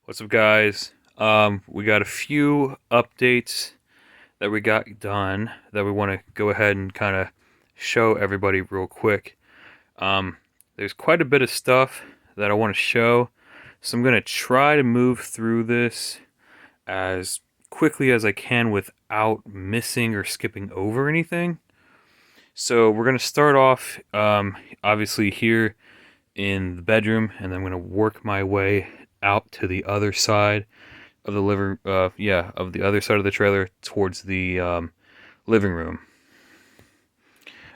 What's up, guys? We got a few updates that we got done that we want to go ahead and kind of show everybody real quick. Um, there's quite a bit of stuff that I want to show, so I'm going to try to move through this as quickly as I can without missing or skipping over anything. So we're going to start off, obviously, here in the bedroom, and then I'm going to work my way out to the other side of the of the other side of the trailer towards the living room.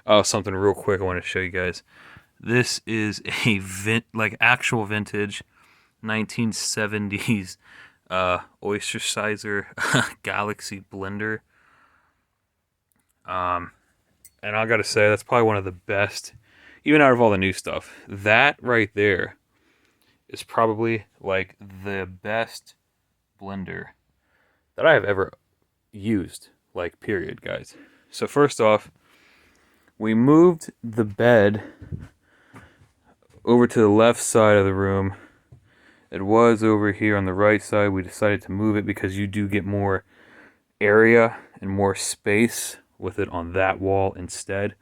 Oh, something real quick I want to show you guys. This is a actual vintage 1970s Oysticizer Galaxy blender. And I gotta say, that's probably one of the best, even out of all the new stuff. That right there is probably like the best blender that I have ever used, like, period, guys. So first off, we moved the bed over to the left side of the room. It was over here on the right side. We decided to move it because you do get more area and more space with it on that wall instead.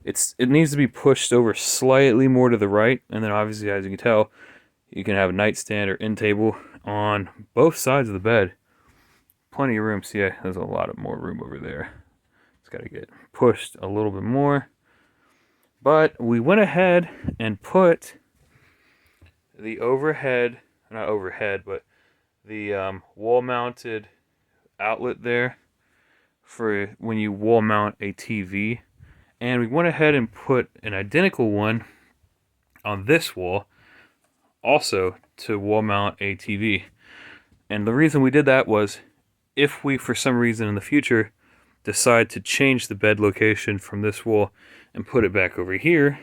It needs to be pushed over slightly more to the right, and then obviously, as you can tell, you can have a nightstand or end table on both sides of the bed. Plenty of room. See, there's a lot of more room over there. It's got to get pushed a little bit more. But we went ahead and put the not overhead, but the wall-mounted outlet there for when you wall mount a TV. And we went ahead and put an identical one on this wall, also to wall mount a TV. And the reason we did that was if we, for some reason in the future, decide to change the bed location from this wall and put it back over here.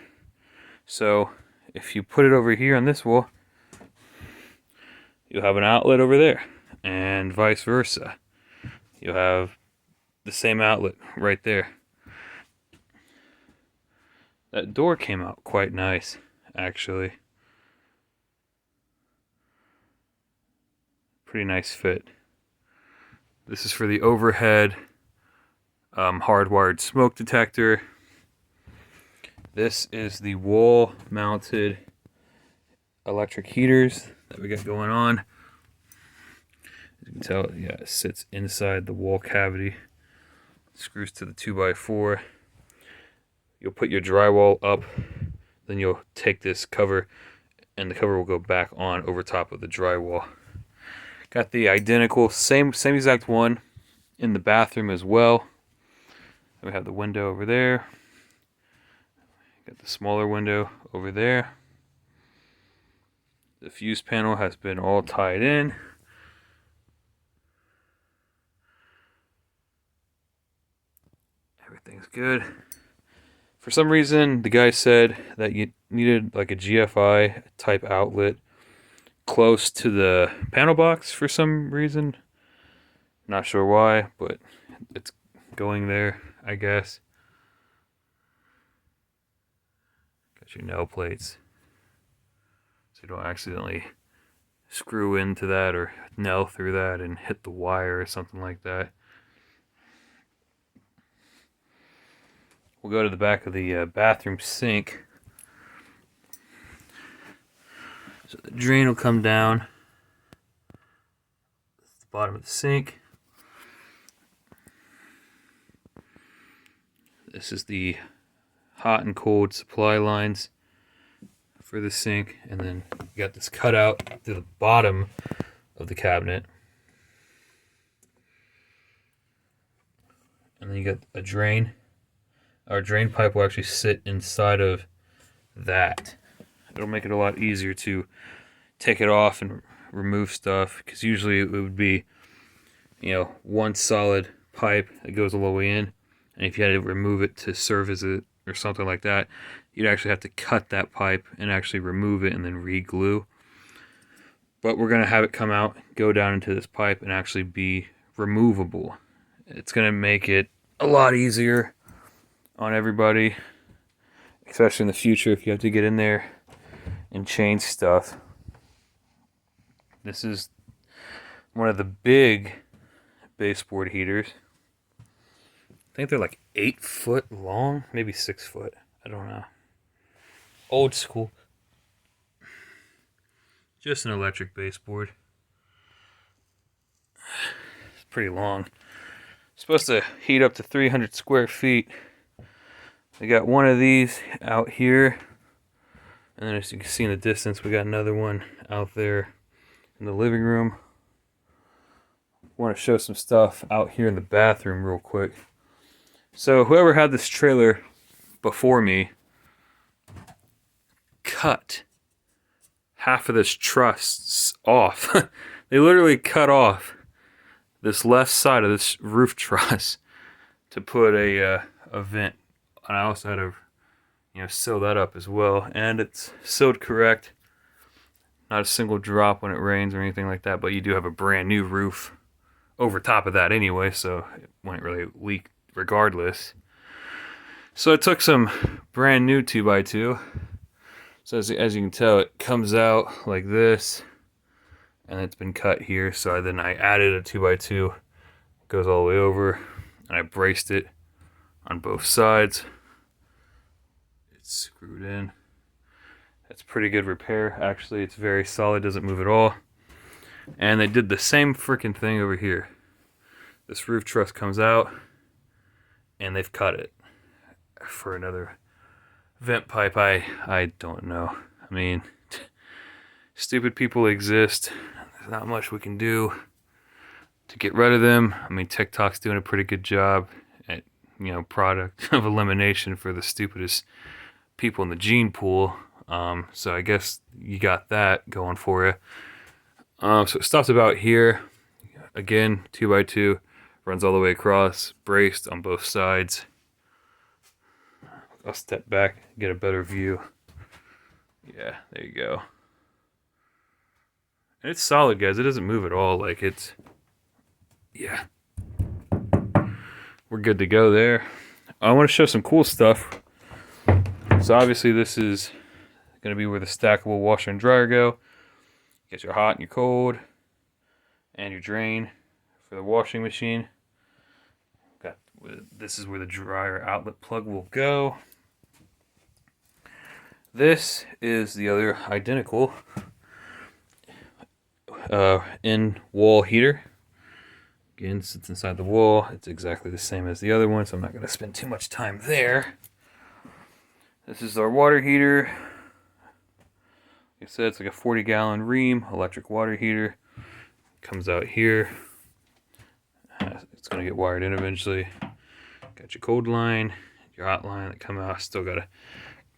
So if you put it over here on this wall, you'll have an outlet over there, and vice versa. You'll have the same outlet right there. That door came out quite nice, actually. Pretty nice fit. This is for the overhead hardwired smoke detector. This is the wall-mounted electric heaters that we got going on. As you can tell, it sits inside the wall cavity. Screws to the 2x4. You'll put your drywall up, then you'll take this cover, and the cover will go back on over top of the drywall. Got the identical, same exact one in the bathroom as well. And we have the window over there. Got the smaller window over there. The fuse panel has been all tied in. Everything's good. For some reason, the guy said that you needed like a GFI type outlet close to the panel box for some reason. Not sure why, but it's going there, I guess. Got your nail plates, so you don't accidentally screw into that or nail through that and hit the wire or something like that. We'll go to the back of the bathroom sink. So the drain will come down. That's the bottom of the sink. This is the hot and cold supply lines for the sink. And then you got this cutout to the bottom of the cabinet. And then you got a drain. Our drain pipe will actually sit inside of that. It'll make it a lot easier to take it off and remove stuff, because usually it would be, one solid pipe that goes all the way in, and if you had to remove it to service it or something like that, you'd actually have to cut that pipe and actually remove it and then re-glue. But we're going to have it come out, go down into this pipe, and actually be removable. It's going to make it a lot easier on everybody, especially in the future if you have to get in there and change stuff. This is one of the big baseboard heaters. I think they're like 8 foot long, maybe 6 foot. I don't know. Old school. Just an electric baseboard. It's pretty long. Supposed to heat up to 300 square feet. We got one of these out here. And then as you can see in the distance, we got another one out there in the living room. I want to show some stuff out here in the bathroom real quick. So whoever had this trailer before me cut half of this truss off. They literally cut off this left side of this roof truss to put a vent. And I also had to, seal that up as well. And it's sealed correct. Not a single drop when it rains or anything like that. But you do have a brand new roof over top of that anyway, so it wouldn't really leak regardless. So I took some brand new 2x2. So as you can tell, it comes out like this, and it's been cut here. So then I added a 2x2, goes all the way over, and I braced it on both sides. It's screwed in. That's pretty good repair. Actually, it's very solid, doesn't move at all. And they did the same freaking thing over here. This roof truss comes out, and they've cut it for another vent pipe. I don't know. I mean, stupid people exist. There's not much we can do to get rid of them. I mean, TikTok's doing a pretty good job at, product of elimination for the stupidest people in the gene pool. So I guess you got that going for you. So it stops about here. Again, 2x2, runs all the way across, braced on both sides. I'll step back, get a better view. Yeah, there you go. And it's solid, guys. It doesn't move at all. Yeah. We're good to go there. I want to show some cool stuff. So obviously this is going to be where the stackable washer and dryer go. Get your hot and your cold, and your drain for the washing machine. This is where the dryer outlet plug will go. This is the other identical in-wall heater. Again, sits inside the wall. It's exactly the same as the other one, so I'm not going to spend too much time there. This is our water heater. Like I said, it's like a 40-gallon Rheem electric water heater. Comes out here. It's going to get wired in eventually. Got your cold line, your hot line that come out.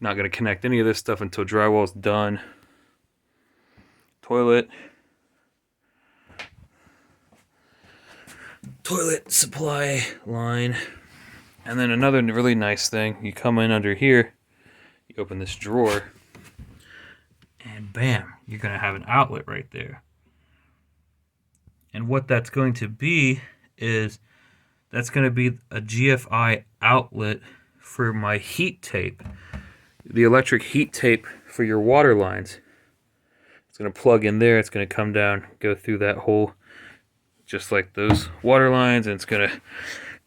Not going to connect any of this stuff until drywall's done. Toilet supply line. And then another really nice thing, you come in under here, you open this drawer, and bam, you're going to have an outlet right there. And what that's going to be is, that's going to be a GFI outlet for my heat tape. The electric heat tape for your water lines. It's going to plug in there, it's going to come down, go through that hole, just like those water lines, and it's going to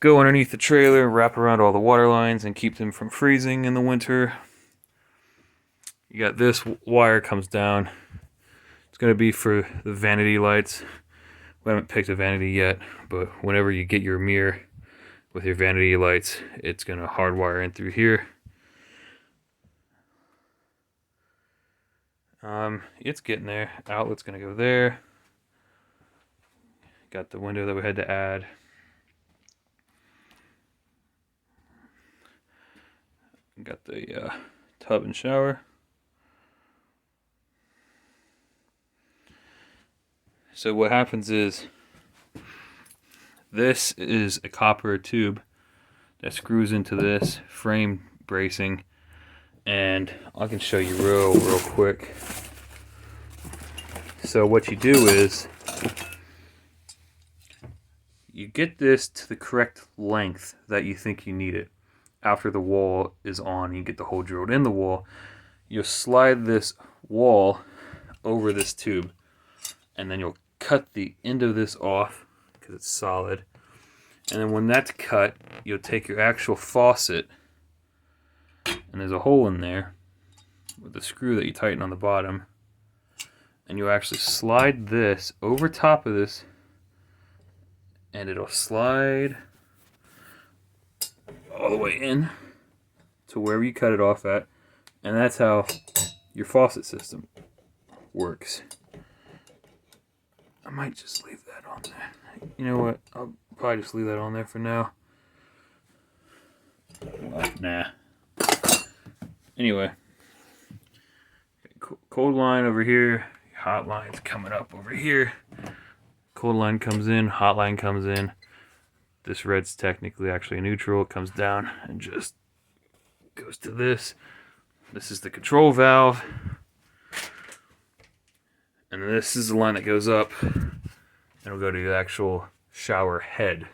go underneath the trailer, wrap around all the water lines, and keep them from freezing in the winter. You got this wire comes down. It's going to be for the vanity lights. We haven't picked a vanity yet, but whenever you get your mirror with your vanity lights, it's going to hardwire in through here. It's getting there. Outlet's going to go there. Got the window that we had to add. Got the tub and shower. So what happens is, this is a copper tube that screws into this frame bracing, and I can show you real quick. So what you do is, you get this to the correct length that you think you need it. After the wall is on, you get the hole drilled in the wall. You'll slide this wall over this tube, and then you'll cut the end of this off because it's solid. And then when that's cut, you'll take your actual faucet, and there's a hole in there with the screw that you tighten on the bottom, and you'll actually slide this over top of this, and it'll slide all the way in to wherever you cut it off at, and that's how your faucet system works. I might just leave that on there. You know what? I'll probably just leave that on there for now. Well, nah. Anyway, cold line over here. Hot line's coming up over here. Cold line comes in. Hot line comes in. This red's technically actually neutral. It comes down and just goes to this. This is the control valve. And this is the line that goes up. And it'll go to the actual shower head.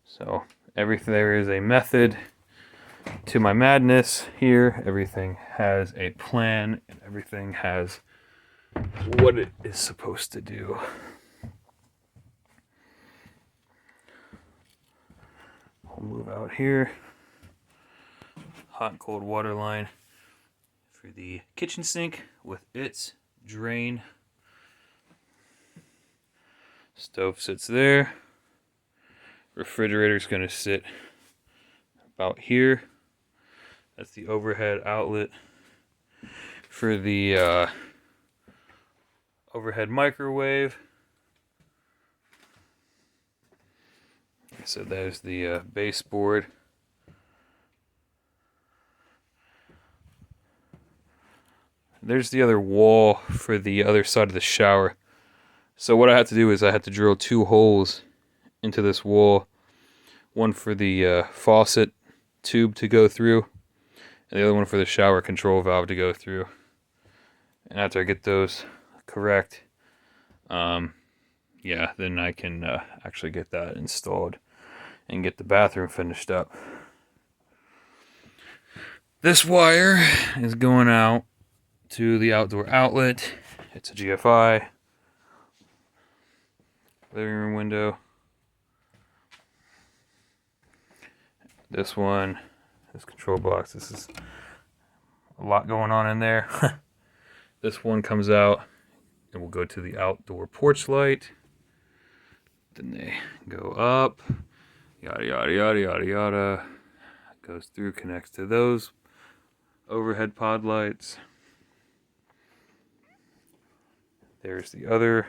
So there is a method to my madness here. Everything has a plan and everything has what it is supposed to do. We'll move out here. Hot and cold water line for the kitchen sink with its drain. Stove sits there. Refrigerator's going to sit about here. That's the overhead outlet for the overhead microwave. So there's the baseboard. There's the other wall for the other side of the shower. So what I had to do is I had to drill 2 holes into this wall. One for the faucet tube to go through, and the other one for the shower control valve to go through. And after I get those correct, yeah, then I can actually get that installed and get the bathroom finished up. This wire is going out to the outdoor outlet. It's a GFI. Living room window. This one, this control box, this is a lot going on in there. This one comes out and will go to the outdoor porch light. Then they go up, yada, yada, yada, yada, yada. Goes through, connects to those overhead pod lights. There's the other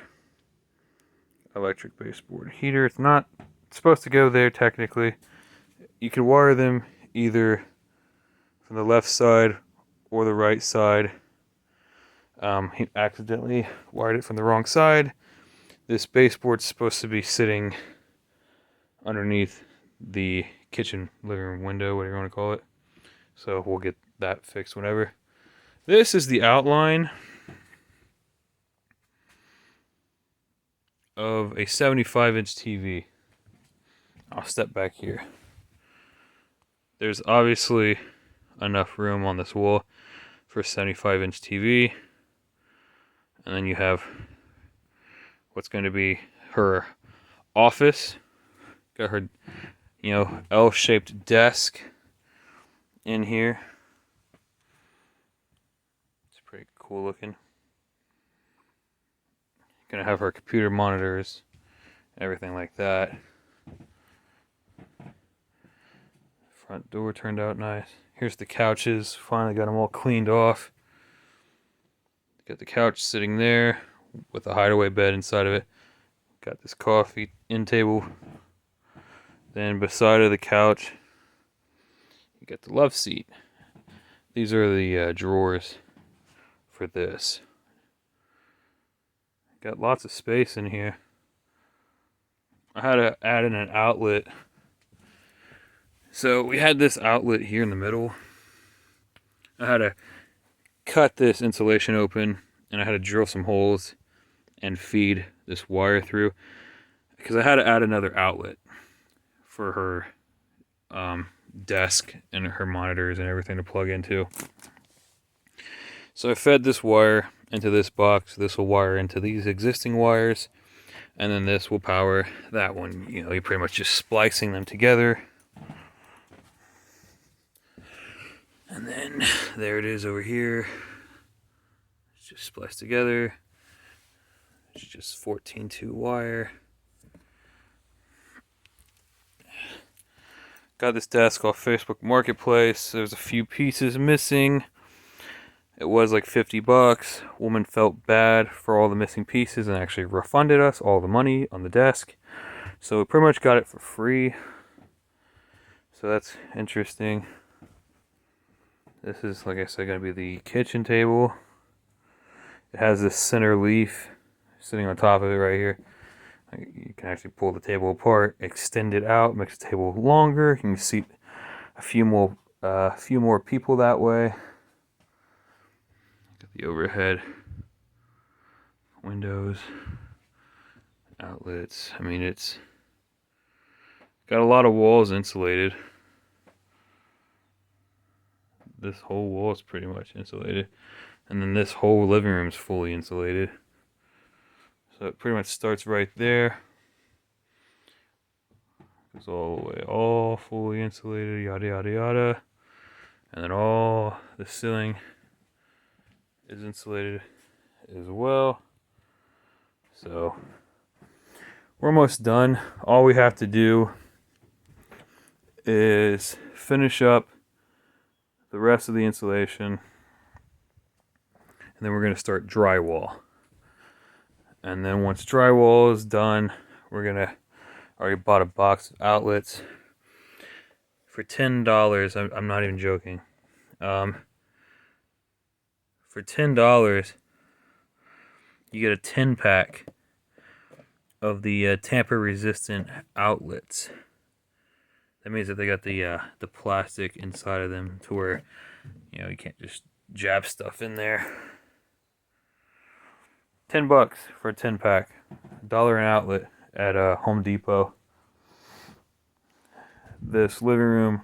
electric baseboard heater. It's not supposed to go there technically. You can wire them either from the left side or the right side. He accidentally wired it from the wrong side. This baseboard's supposed to be sitting underneath the kitchen living room window, whatever you want to call it. So we'll get that fixed whenever. This is the outline of a 75-inch TV. I'll step back here. There's obviously enough room on this wall for a 75-inch TV. And then you have what's going to be her office. Got her, L-shaped desk in here. It's pretty cool looking. Gonna have her computer monitors, everything like that. Front door turned out nice. Here's the couches. Finally got them all cleaned off. Got the couch sitting there with a hideaway bed inside of it. Got this coffee end table. Then beside of the couch, you got the love seat. These are the drawers for this. Got lots of space in here. I had to add in an outlet. So we had this outlet here in the middle. I had to cut this insulation open and I had to drill some holes and feed this wire through because I had to add another outlet for her desk and her monitors and everything to plug into. So I fed this wire into this box. This will wire into these existing wires, and then this will power that one. You know, you're pretty much just splicing them together. And then there it is over here. It's just spliced together. It's just 14-2 wire. Got this desk off Facebook Marketplace. There's a few pieces missing. It was like $50. Woman felt bad for all the missing pieces and actually refunded us all the money on the desk. So we pretty much got it for free. So that's interesting. This is, like I said, going to be the kitchen table. It has this center leaf sitting on top of it right here. You can actually pull the table apart, extend it out, makes the table longer. You can seat a few more people that way. Got the overhead windows, outlets. I mean, it's got a lot of walls insulated. This whole wall is pretty much insulated, and then this whole living room is fully insulated. So it pretty much starts right there. Goes all the way, all fully insulated, yada yada yada. And then all the ceiling is insulated as well. So we're almost done. All we have to do is finish up the rest of the insulation. And then we're going to start drywall. And then once drywall is done, we're going to, already bought a box of outlets for $10. I'm not even joking. For $10, you get a 10-pack of the tamper-resistant outlets. That means that they got the plastic inside of them to where, you know, you can't just jab stuff in there. $10 for a 10-pack. $1 an outlet at Home Depot. This living room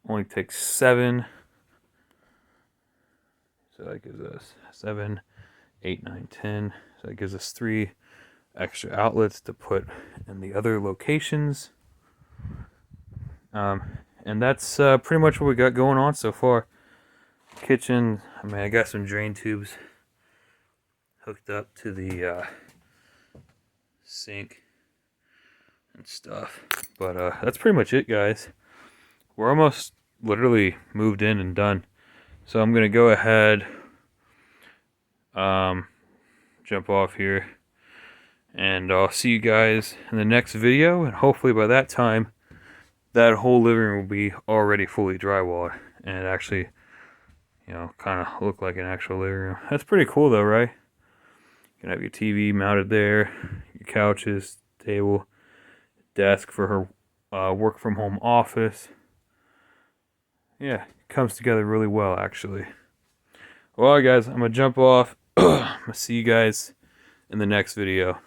only takes 7. So that gives us 7, 8, 9, 10. So that gives us 3 extra outlets to put in the other locations. And that's pretty much what we got going on so far. Kitchen, I mean, I got some drain tubes hooked up to the sink and stuff. But that's pretty much it, guys. We're almost literally moved in and done. So I'm going to go ahead, jump off here, and I'll see you guys in the next video. And hopefully by that time, that whole living room will be already fully drywalled and actually, you know, kind of look like an actual living room. That's pretty cool though, right? You can have your TV mounted there, your couches, table, desk for her work from home office. Yeah, it comes together really well actually. Well guys, I'm gonna jump off. I'm gonna see you guys in the next video.